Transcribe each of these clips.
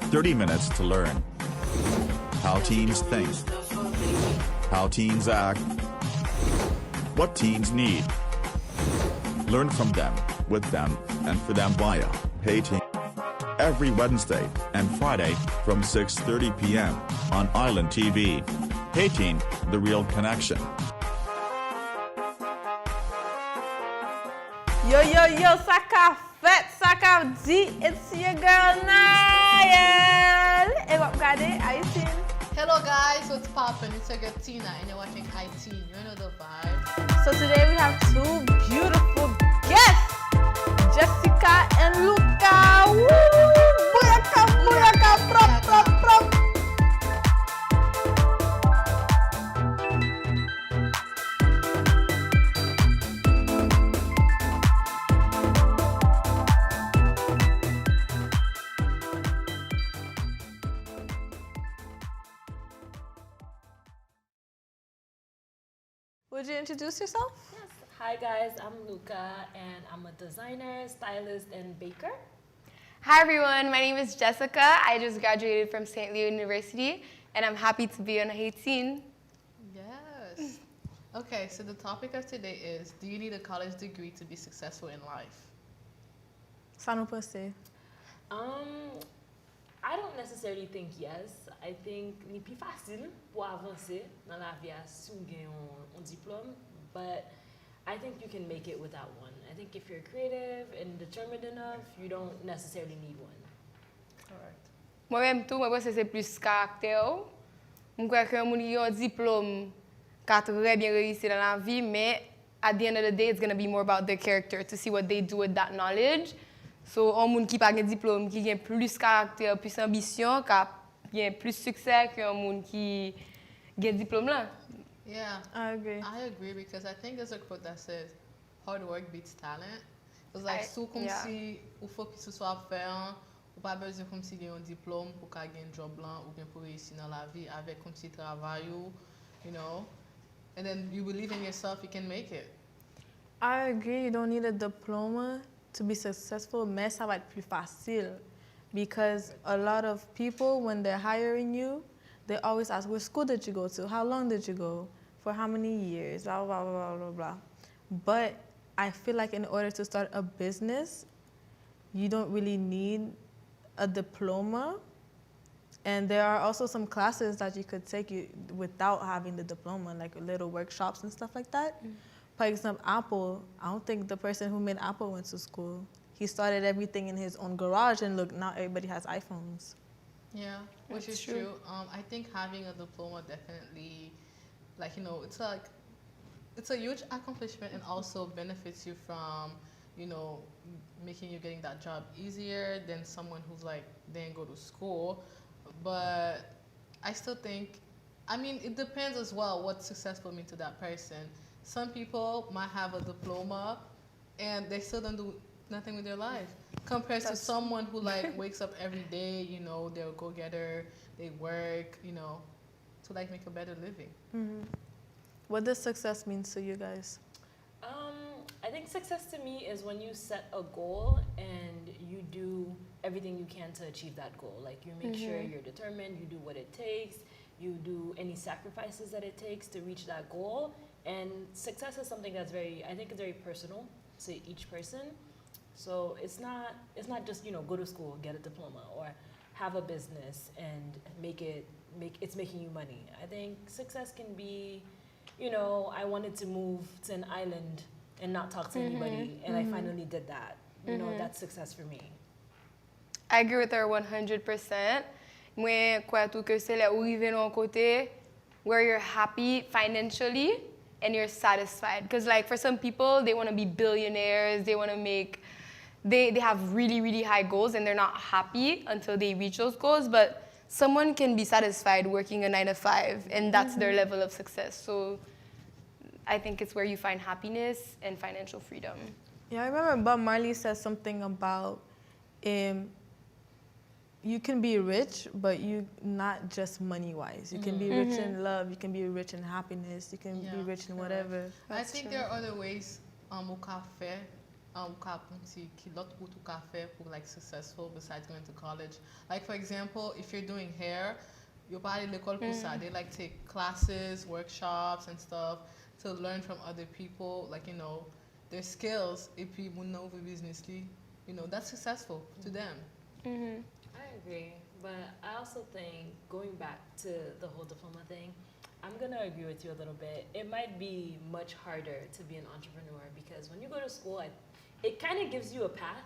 30 minutes to learn how teens think, how teens act, what teens need. Learn from them, with them, and for them via HaiTeen. Every Wednesday and Friday from 6:30 p.m. on Island TV. HaiTeen, the real connection. Yo, ça qu'a fait, ça qu'a dit, it's your girl Niall. Et vous regardez HaiTeen. Hello guys, what's poppin'? It's your girl Tina and you're watching HaiTeen. You know the vibe. So today we have two beautiful guests, Jessica and Luca. Woo! Booyaka, booyaka, prop, prop, prop. Would you introduce yourself? Yes. Hi guys, I'm Luca and I'm a designer, stylist, and baker. Hi everyone, my name is Jessica. I just graduated from St. Leo University and I'm happy to be on HaiTeen. Yes. Okay, so the topic of today is, do you need a college degree to be successful in life? Ça nous passe. I don't necessarily think yes. I think ni plus facile pour avancer dans la vie si on gagne un diplôme, but I think you can make it without one. I think if you're creative and determined enough, you don't necessarily need one. Correct. Moi-même tout, moi c'est plus caractère. Je crois que mon un diplôme qui a très bien réussi dans la vie, mais at the end of the day, it's going to be more about their character to see what they do with that knowledge. So, un monde qui n'a pas de diplôme, qui a plus caractère, plus ambition, qui a plus succès qu'un monde qui a un diplôme là. Yeah, I agree. I agree because I think there's a quote that says, hard work beats talent. It's like, comme si ou focus sur soi faire, ou pas besoin comme si il y a un diplôme pour gagner un job blanc ou bien pour réussir dans la vie avec comme si travail ou, you know, and then you believe in yourself, you can make it. I agree, you don't need a diploma to be successful, mais ça va être plus facile. Because a lot of people, when they're hiring you, they always ask, what school did you go to? How long did you go? For how many years? Blah, blah, blah, blah, blah. But I feel like in order to start a business, you don't really need a diploma. And there are also some classes that you could take without having the diploma, like little workshops and stuff like that. For example, Apple, I don't think the person who made Apple went to school. He started everything in his own garage, and look, now everybody has iPhones. Yeah, which is true. I think having a diploma definitely, like, you know, it's a huge accomplishment and also benefits you from, you know, making you getting that job easier than someone who's like, didn't go to school. But I still think, I mean, it depends as well what successful means to that person. Some people might have a diploma and they still don't do nothing with their life compared to someone who like wakes up every day, you know, they're a go-getter, they work, you know, to like make a better living. Mm-hmm. What does success mean to you guys? I think success to me is when you set a goal and you do everything you can to achieve that goal. Like you make sure you're determined, you do what it takes, you do any sacrifices that it takes to reach that goal. And success is something that's I think it's very personal to each person. So it's not just, you know, go to school, get a diploma, or have a business and it's making you money. I think success can be, you know, I wanted to move to an island and not talk to anybody, and I finally did that. You know, that's success for me. I agree with her 100%. Moi, quoi tout que c'est là où arriver dans un côté where you're happy financially and you're satisfied. Because like for some people, they want to be billionaires, they want to make, they have really, really high goals and they're not happy until they reach those goals. But someone can be satisfied working a 9-to-5 and that's their level of success. So I think it's where you find happiness and financial freedom. Yeah, I remember Bob Marley said something about you can be rich, but you not just money-wise. You can be rich in love, you can be rich in happiness, you can be rich in whatever. I think there are other ways qui l'autre route ou qu'a fait pour like successful besides going to college. Like for example, if you're doing hair, you're pas aller à l'école pour ça. They like take classes, workshops and stuff to learn from other people, like you know, their skills. Et puis mon nouveau business li, you know, that's successful to them. I agree, but I also think going back to the whole diploma thing, I'm gonna agree with you a little bit. It might be much harder to be an entrepreneur because when you go to school, it kind of gives you a path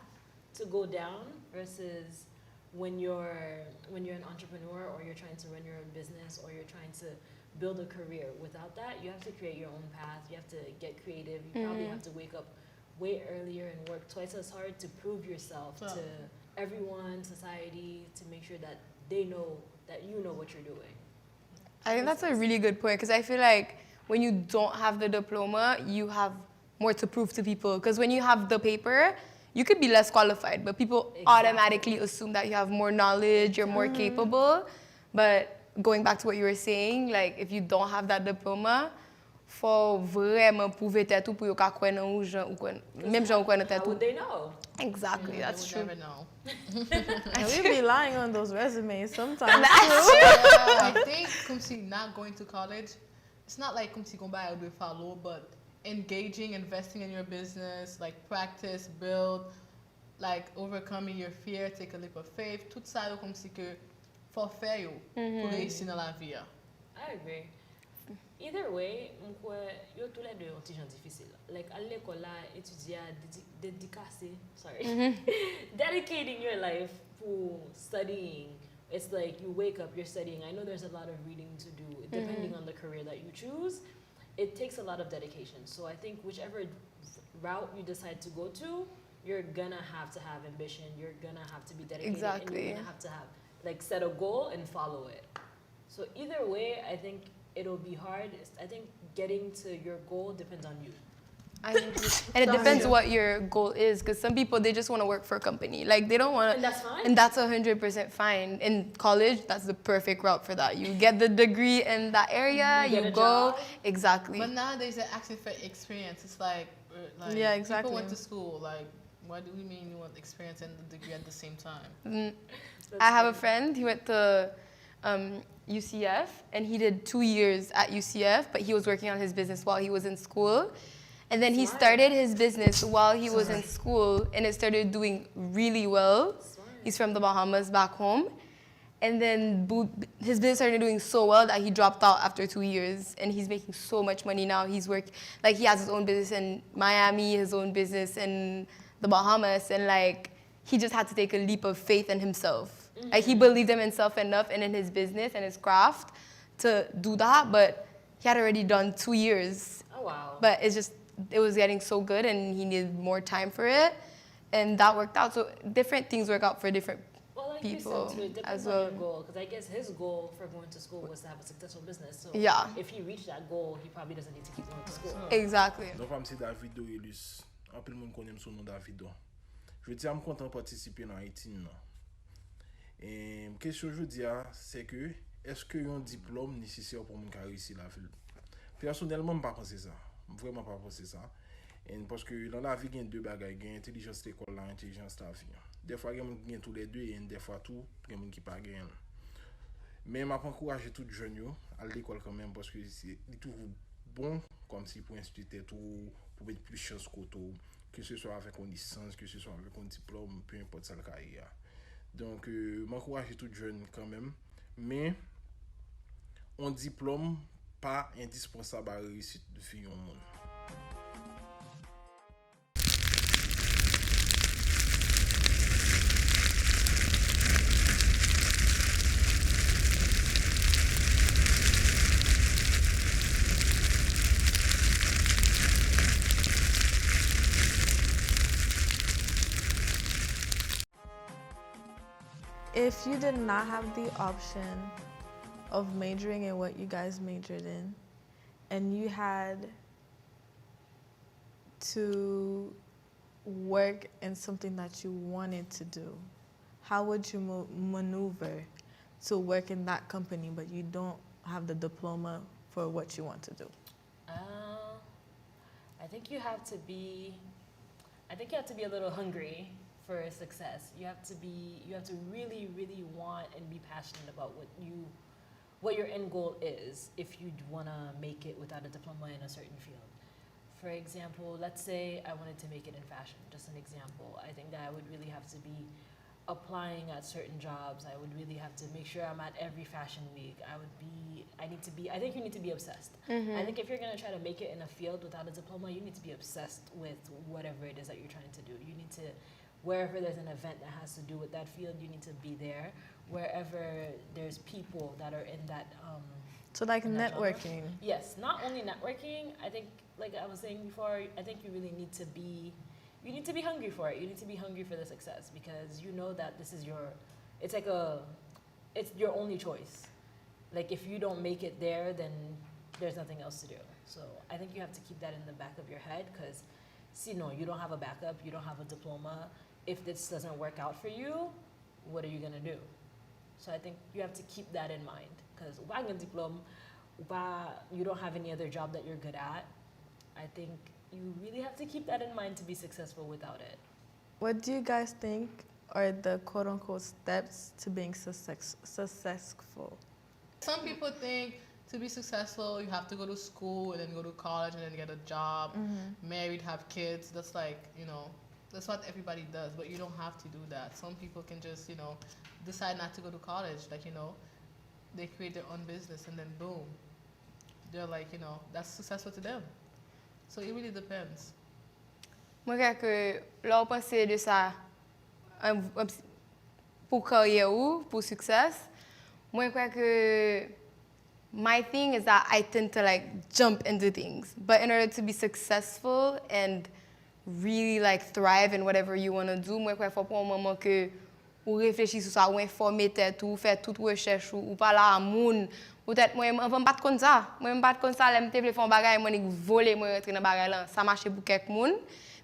to go down versus when you're an entrepreneur or you're trying to run your own business or you're trying to build a career. Without that, you have to create your own path. You have to get creative. You probably have to wake up way earlier and work twice as hard to prove yourself to everyone, society, to make sure that they know that you know what you're doing. I think that's a really good point because I feel like when you don't have the diploma, you have more to prove to people. Because when you have the paper, you could be less qualified, but people automatically assume that you have more knowledge, you're more capable. But going back to what you were saying, like if you don't have that diploma, faut vraiment prouver tête ou pour yo ka kwen nan ou jan ou kwen même jan ou kwen nan tête How ou. would they know? Exactly, that's You true. never know. And we be lying on those resumes sometimes. I think comme si not going to college, it's not like comme si qu'on va aller follow, but engaging, investing in your business, like practice, build, like overcoming your fear, take a leap of faith. Tout ça yo comme si que faut faire yo pour réussir dans la vie. I agree. Either way, yo tous les deux ont des gens difficiles. Like à l'école là, étudier, dedicating your life for studying. It's like you wake up, you're studying. I know there's a lot of reading to do, depending on the career that you choose. It takes a lot of dedication. So I think whichever route you decide to go to, you're gonna have to have ambition. You're gonna have to be dedicated. Exactly. And you're gonna have to have like set a goal and follow it. So either way, I think it'll be hard. I think getting to your goal depends on you. And it depends what your goal is, because some people, they just want to work for a company. Like, they don't want to... And that's fine. And that's 100% fine. In college, that's the perfect route for that. You get the degree in that area, You get you a go... job. Exactly. But nowadays they're asking for experience. It's like Yeah, exactly. people went to school. Like, what do we mean you want experience and the degree at the same time? I have a friend, he went to UCF, and he did 2 years at UCF, but he was working on his business while he was in school. And then he started his business while he was in school, and it started doing really well. He's from the Bahamas back home. And then his business started doing so well that he dropped out after 2 years, and he's making so much money now. He's like he has his own business in Miami, his own business in the Bahamas, and like he just had to take a leap of faith in himself. Like he believed in himself enough and in his business and his craft to do that, but he had already done 2 years. Oh, wow. But it was getting so good, and he needed more time for it, and that worked out. So different things work out for different Well, like people you said, too, it depends as on well. your goal. Because I guess his goal for going to school was to have a successful business. So Yeah. if he reached that goal, he probably doesn't need to keep going to school. Exactly. Donc, je suis Davido Elus. Un peu le monde connaît son nom Davido. Je dis, je suis content de participer dans HaiTeen. Et la question que je dis, c'est que est-ce qu'il y a un diplôme nécessaire pour mon réussir la vie? Personnellement, je ne pas penser ça. Vraiment pas penser ça. Et parce que dans la vie, il y a deux bagages. Il y a l'intelligence de l'école et l'intelligence de la vie. Des fois, il y a des gens qui ont tous les deux et des fois, tout, il y a des gens qui n'ont pas gagné. Mais je encourage tout jeune à l'école quand même parce que c'est toujours bon comme si pour instituer tout, pour mettre plus de chance que ce soit avec une licence, que ce soit avec un diplôme, peu importe ça le carrière. Donc, je encourage tout jeune quand même. Mais un diplôme pas indispensable à réussir de vie au monde. If you did not have the option of majoring in what you guys majored in, and you had to work in something that you wanted to do, how would you maneuver to work in that company, but you don't have the diploma for what you want to do? I think you have to be, I think you have to be a little hungry for success. You have to really, really want and be passionate about what your end goal is if you want to make it without a diploma in a certain field. For example, let's say I wanted to make it in fashion, just an example. I think that I would really have to be applying at certain jobs. I would really have to make sure I'm at every fashion week. I think you need to be obsessed. I think if you're gonna try to make it in a field without a diploma, you need to be obsessed with whatever it is that you're trying to do. You need to, wherever there's an event that has to do with that field, you need to be there. Wherever there's people that are in that So like in that networking. genre. Yes, not only networking. I think, like I was saying before, I think you really need to be hungry for it. You need to be hungry for the success because you know that this is it's your only choice. Like if you don't make it there, then there's nothing else to do. So I think you have to keep that in the back of your head because, you don't have a backup, you don't have a diploma. If this doesn't work out for you, what are you gonna do? So I think you have to keep that in mind because wagon diploma, you don't have any other job that you're good at. I think you really have to keep that in mind to be successful without it. What do you guys think are the quote-unquote steps to being successful? Some people think to be successful, you have to go to school and then go to college and then get a job, married, have kids. That's like, that's what everybody does, but you don't have to do that. Some people can just, decide not to go to college. Like, they create their own business and then boom, they're like, that's successful to them. So it really depends. Moi, crois que là, penser de ça pour carrière ou pour success, moi, crois que my thing is that I tend to like jump into things. But in order to be successful and really like thrive in whatever you want to do, moi, crois qu'il faut prendre un moment que ou réfléchir sur ça, ou informer tête, ou faire toute recherche, ou parler à moun. Peut-être moi, je ne pas comme ça. Moi, je ne pas comme ça, je me faire un bagage, moi, je voler, moi, rentrer dans bagage là. Ça marche pour quelques moun.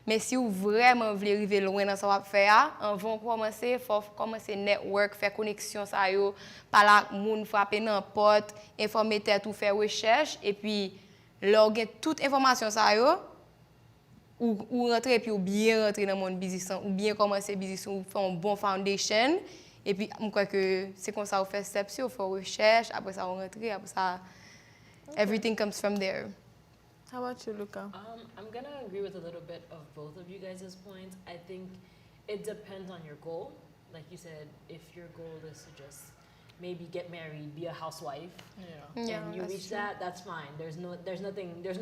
Mais si vous vraiment voulez arriver loin dans ce que vous faites, avant de commencer, il faut commencer network, faire connexion, ça yo, parler avec moun, frapper dans la porte, informer tête, ou faire recherche, et puis, lorsque toute information ça yo, ou rentrer puis ou bien rentrer dans mon business ou bien commencer business ou faire un bon foundation et puis je crois que c'est comme ça on fait steps on fait recherche après ça on rentre après ça everything comes from there. How about you, Luca? I'm gonna agree with a little bit of both of you guys' points. I think it depends on your goal. Like you said, if your goal is to just maybe get married, be a housewife, and you reach that, that's fine. There's no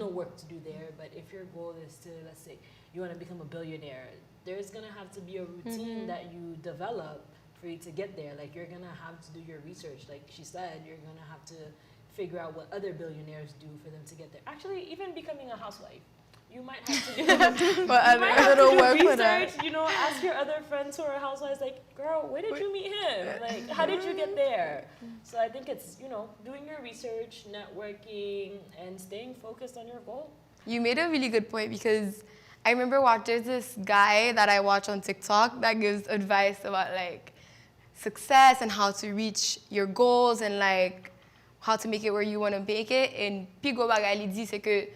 work to do there. But if your goal is to, let's say, you want to become a billionaire, there's gonna have to be a routine that you develop for you to get there. Like you're gonna have to do your research. Like she said, you're gonna have to figure out what other billionaires do for them to get there. Actually, even becoming a housewife, you might have to do research, ask your other friends who are housewives, like, girl, where did you meet him? Like, how did you get there? So I think it's, doing your research, networking, and staying focused on your goal. You made a really good point because I remember there's this guy that I watch on TikTok that gives advice about, like, success and how to reach your goals and, like, how to make it where you want to make it. And Pigo Bagay dit, c'est que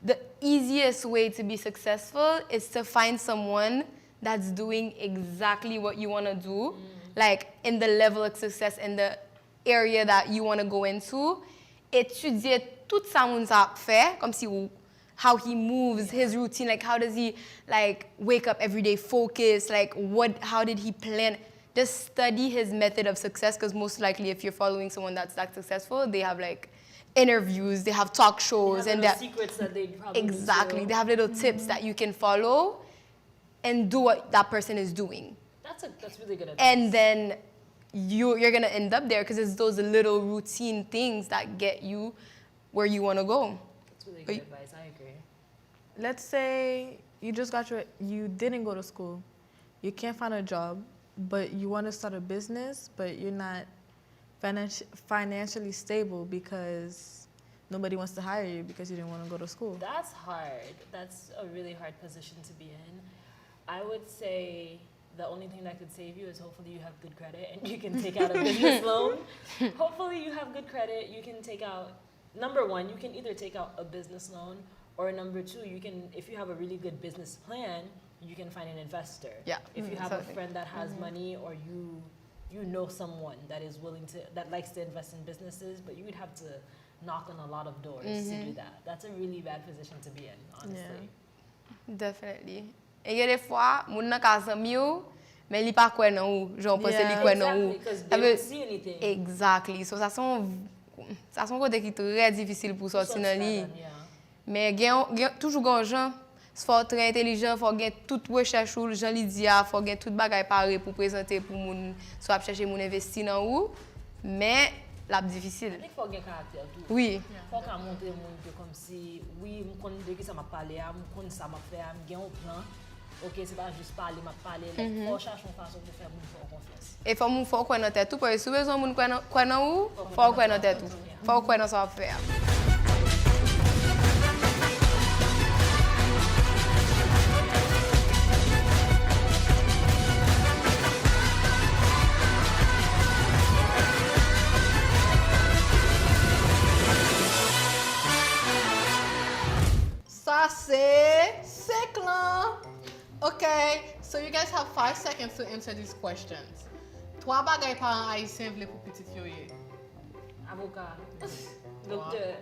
the easiest way to be successful is to find someone that's doing exactly what you want to do, like in the level of success in the area that you want to go into. Étudier tout ça moun sa fait, comme si how he moves, his routine, like how does he like wake up every day, focus, like how did he plan? Just study his method of success because most likely if you're following someone that's that successful, they have like interviews, they have talk shows, they have secrets that they probably exactly. They have little tips that you can follow and do what that person is doing. That's really good advice. And then you're gonna end up there because it's those little routine things that get you where you want to go. That's really good advice. I agree. Let's say you didn't go to school, you can't find a job, but you want to start a business, but you're not financially stable because nobody wants to hire you because you didn't want to go to school. That's hard. That's a really hard position to be in. I would say the only thing that could save you is hopefully you have good credit and you can take out a business loan. Hopefully you have good credit. You can take out, number one, you can either take out a business loan or number two, you can, if you have a really good business plan, you can find an investor. Yeah. If you have a Something. friend that has money, or you know someone that is that likes to invest in businesses, but you would have to knock on a lot of doors to do that. That's a really bad position to be in, honestly. Definitely. Et il y a des fois, moun nan ka zanmi ou, mais li pa kwen nan ou, genre pense li kwen nan ou. Exactly, because they don't see anything. Exactly. So ça son côté qui très difficile pour sortir nan li. Yeah. Mais toujours gon jan, faut très intelligent, faut gen toute recherche ou jan li di a, faut gen tout bagay paré pour présenter pour moun, soit chercher moun investi nan ou, mais la difficile. I think faut gen caractère tout. Oui. Faut qu'à montrer moun que comme si oui, me connais de qui ça m'a parlé, me connais ça m'a fait, me gen un plan. OK, c'est pas juste parler, m'a parler, like faut chercher une façon de faire moun faire confiance. Et faut moun faut kwen nan tête tout, parce que si besoin moun kwen nan ou, faut kwen nan tête tout. Faut kwen nan ça faire. Ça c'est clair. Okay, so you guys have 5 seconds to answer these questions. Trois bagay parents haïtiens vle pour petit yo ye. Avocat, docteur.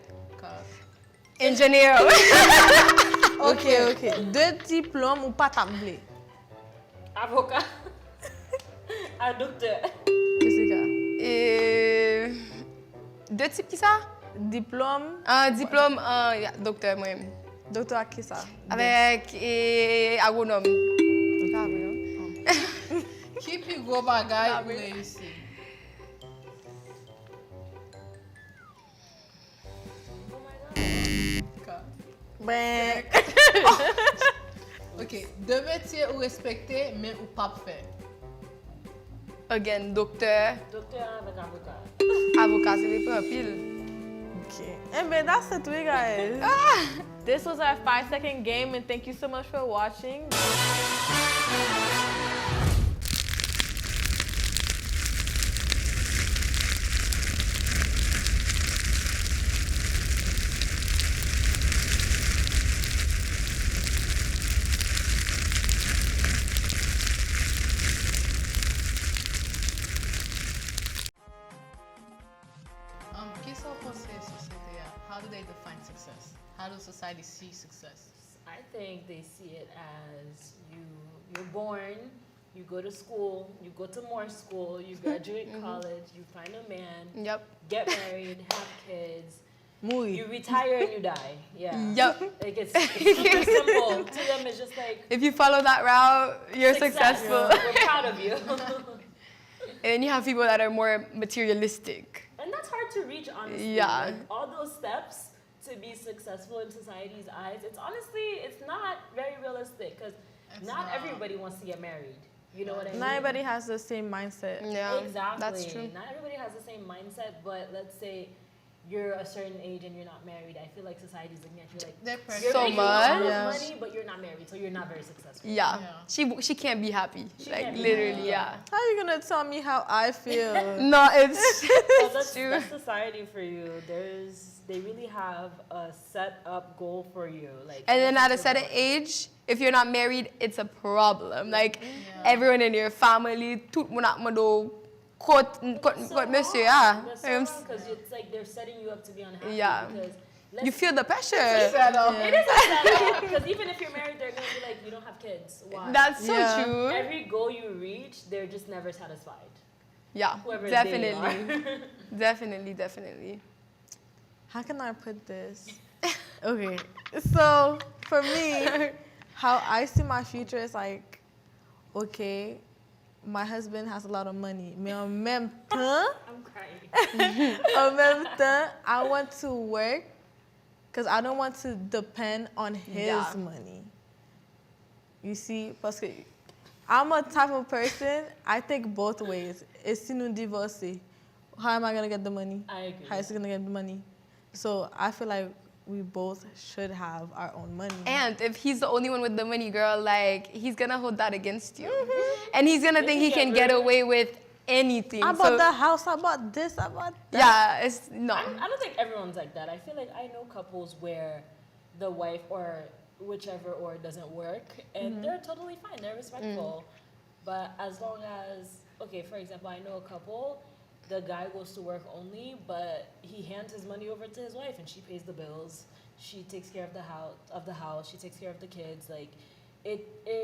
Engineer. Ok. 2 diplômes ou pas tablé. Avocat. Un docteur. Jessica. Et 2 types qui ça? Diplôme, Un diplôme, docteur moi-même. docteur à qui ça? Avec agronome. Qui plus gros bagay ou réussi? Ben, Ok, 2 métiers ou respecter mais ou pas faire. Again, docteur, Docteur avec avocat. avocat, c'est les prends pile. okay. And ben, that's it, we guys. This was our 5-second game, and thank you so much for watching. Qu'est-ce que vous pensez société? How do they define success? How does society see success? I think they see it as you're born, you go to school, you go to more school, you graduate college, you find a man, Yep. get married, have kids, Muy. you retire and you die. Yeah. Yep. Like it's super simple. To them it's just like If you follow that route, you're success. successful. We're proud of you. And then you have people that are more materialistic. And that's hard to reach, honestly. Yeah. Like, all those steps to be successful in society's eyes, it's not very realistic because not everybody wants to get married. You know what I mean? Not everybody has the same mindset. Yeah, Exactly. that's true. Not everybody has the same mindset, but let's say you're a certain age and you're not married. I feel like society's looking at you like They're you're So making a lot of much. money, but you're not married, so you're not very successful. Yeah. Yeah. She can't be happy. She Like can't be literally, happy. yeah. How are you gonna tell me how I feel? No, it's So that's true. society for you. They really have a set up goal for you. Like And then this at a is certain your goal. age, if you're not married, it's a problem. Like everyone in your family, tout moun ak mando kote monsieur, yeah. That's so wrong because it's like they're setting you up to be unhappy. Yeah. Because You feel the pressure. Settle. it is a setup. Because even if you're married, they're gonna be like, you don't have kids. Why? That's so Yeah. true. Every goal you reach, they're just never satisfied. Yeah, Whoever definitely. they are. Definitely. How can I put this? Okay, so for me, how I see my future is like, okay, my husband has a lot of money, mais en même temps, I'm crying. I want to work because I don't want to depend on his Yeah. money. You see, parce que I'm a type of person, I think both ways. Et si nous divorcer, how am I going to get the money? I agree. How is he going to get the money? So I feel like we both should have our own money. And if he's the only one with the money, girl, like he's gonna hold that against you, and he's gonna think he can get away with anything. I So, bought the house, I bought this, I bought that. yeah, it's no. I don't think everyone's like that. I feel like I know couples where the wife or whichever or it doesn't work, and they're totally fine. They're respectful. But as long as, okay, for example, I know a couple, the guy goes to work only, but he hands his money over to his wife, and she pays the bills. She takes care of the house. She takes care of the kids. Like,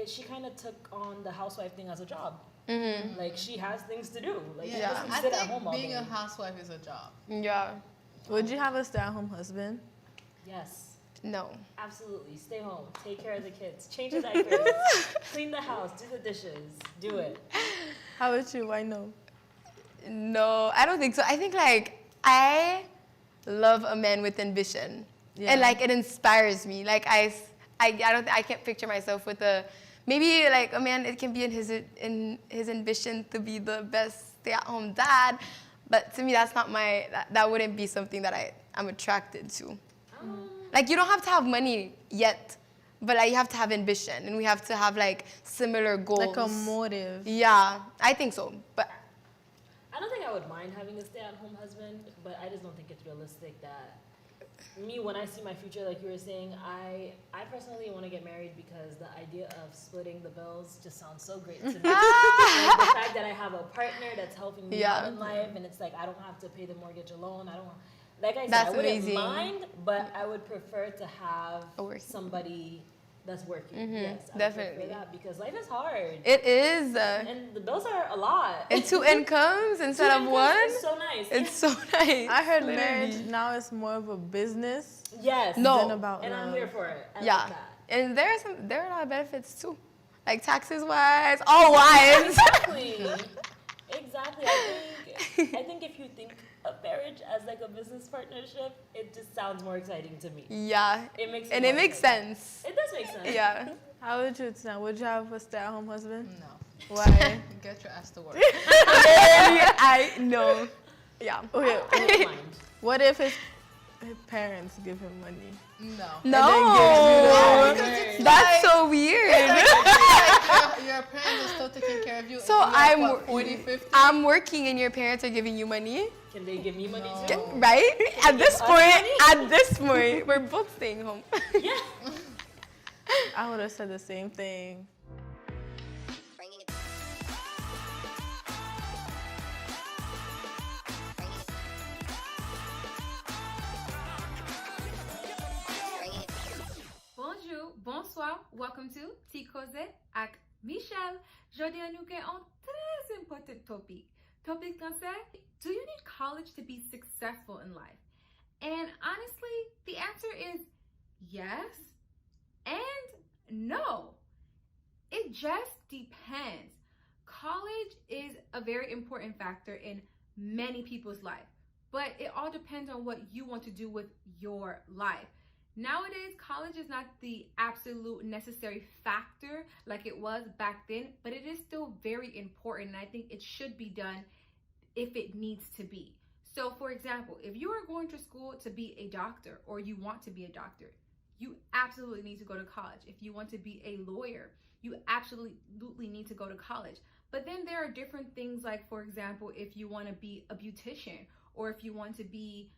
she kind of took on the housewife thing as a job. Like, she has things to do. Like, she doesn't I sit at home think all being day. a housewife is a job. Yeah. Would you have a stay-at-home husband? Yes. No. Absolutely. Stay home. Take care of the kids. Change the diapers. Clean the house. Do the dishes. Do it. How about you? Why no? No, I don't think so. I think like I love a man with ambition, and like it inspires me. Like I can't picture myself with maybe like a man. It can be in his ambition to be the best stay-at-home dad, but to me that's not that wouldn't be something that I'm attracted to. Like you don't have to have money yet, but like you have to have ambition, and we have to have like similar goals. Like a motive. Yeah, I think so, but. I don't think I would mind having a stay-at-home husband, but I just don't think it's realistic that when I see my future, like you were saying, I personally want to get married because the idea of splitting the bills just sounds so great to me. Like the fact that I have a partner that's helping me out in life, and it's like I don't have to pay the mortgage alone. Like I said, I wouldn't mind, but I would prefer to have somebody that's working. Yes, I definitely. would prefer that because life is hard. It is. And the bills are a lot. And 2 incomes instead of one. It's so nice. It's so nice. I heard marriage now is more of a business. Yes. Than about and love. I'm here for it. I like that. And there are a lot of benefits too, like taxes wise, all wise. Exactly. Exactly. I think if you think of marriage as like a business partnership, it just sounds more exciting to me. Yeah. It makes sense. It does make sense. Yeah. How would you sound? Would you have a stay-at-home husband? No. Why? Get your ass to work. I know. Yeah. Okay. I don't mind. What if his parents give him money? No. No. That's so weird. Your parents are still taking care of you. So I'm 40, 50. I'm working and your parents are giving you money? Can they give me money too? Right? At this point, we're both staying home. Yeah. I would have said the same thing. Bonjour, bonsoir, welcome to Ti Cause ak Michelle. Jodi an nou gen an très important topic. Topic kan se, do you need college to be successful in life? And honestly, the answer is yes and no. It just depends. College is a very important factor in many people's life, but it all depends on what you want to do with your life. Nowadays, college is not the absolute necessary factor like it was back then, but it is still very important, and I think it should be done if it needs to be. So, for example, if you are going to school to be a doctor or you want to be a doctor, you absolutely need to go to college. If you want to be a lawyer, you absolutely need to go to college. But then there are different things like, for example, if you want to be a beautician or if you want to be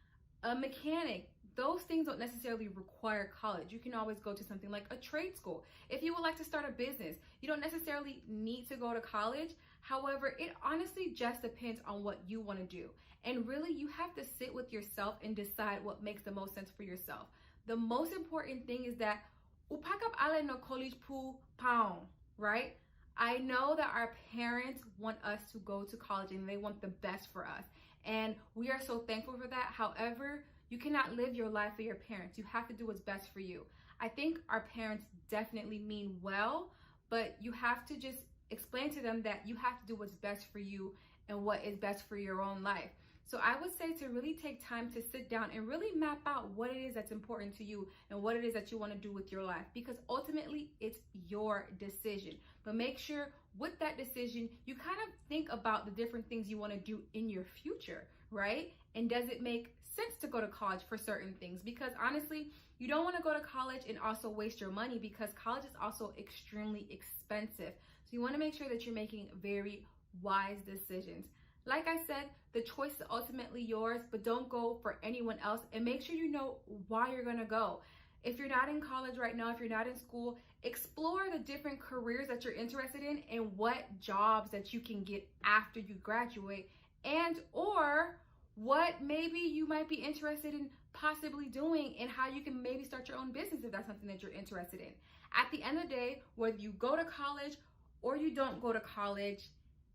a mechanic, those things don't necessarily require college. You can always go to something like a trade school. If you would like to start a business, you don't necessarily need to go to college. However, it honestly just depends on what you want to do. And really, you have to sit with yourself and decide what makes the most sense for yourself. The most important thing is that upakap ale no college pou pound, right? I know that our parents want us to go to college and they want the best for us. And we are so thankful for that. However, you cannot live your life for your parents. You have to do what's best for you. I think our parents definitely mean well, but you have to just explain to them that you have to do what's best for you and what is best for your own life. So I would say to really take time to sit down and really map out what it is that's important to you and what it is that you want to do with your life, because ultimately it's your decision. But make sure with that decision, you kind of think about the different things you want to do in your future, right? And does it make sense to go to college for certain things? Because honestly, you don't want to go to college and also waste your money, because college is also extremely expensive. So you want to make sure that you're making very wise decisions. Like I said, the choice is ultimately yours, but don't go for anyone else, and make sure you know why you're going to go. If you're not in college right now, if you're not in school, explore the different careers that you're interested in and what jobs that you can get after you graduate, and or what maybe you might be interested in possibly doing and how you can maybe start your own business if that's something that you're interested in. At the end of the day, whether you go to college or you don't go to college,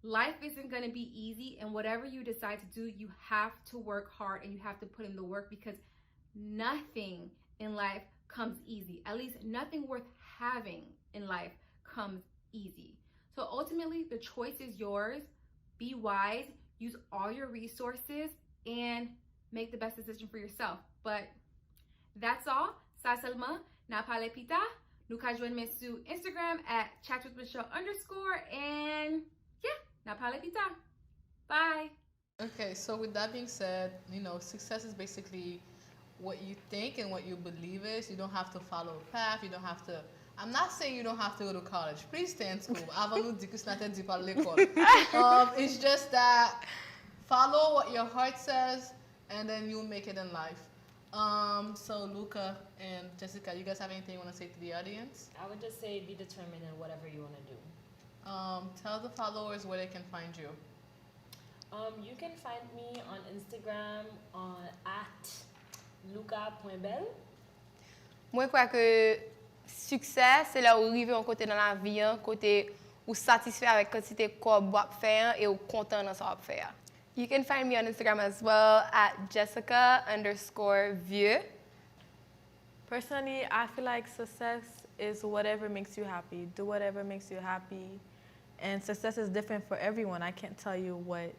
life isn't going to be easy, and whatever you decide to do, you have to work hard and you have to put in the work, because nothing in life comes easy. At least nothing worth having in life comes easy. So ultimately, the choice is yours. Be wise, use all your resources, and make the best decision for yourself. But that's all. Ça seulement, n'a pas les pita. Nous ka joindre sur Instagram at chatwithmichelle_, and yeah, n'a pas les pita. Bye. Okay, so with that being said, success is basically what you think and what you believe is. You don't have to follow a path. You don't have to. I'm not saying you don't have to go to college. Please stay in school. It's just that follow what your heart says, and then you'll make it in life. So Luca and Jessica, you guys have anything you want to say to the audience? I would just say be determined in whatever you want to do. Tell the followers where they can find you. You can find me on Instagram at luca.belle. Moi, crois que succès, c'est là où arriver un côté dans la vie, un côté où satisfait avec quantité qu'on doit faire et où content dans ce qu'on faire. You can find me on Instagram as well at Jessica_Vieux. Personally, I feel like success is whatever makes you happy. Do whatever makes you happy. And success is different for everyone. I can't tell you what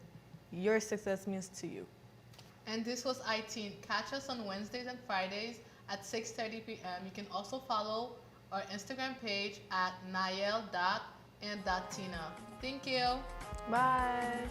your success means to you. And this was HaiTeen. Catch us on Wednesdays and Fridays at 6:30 p.m. You can also follow our Instagram page at nael.and.tina. Thank you. Bye.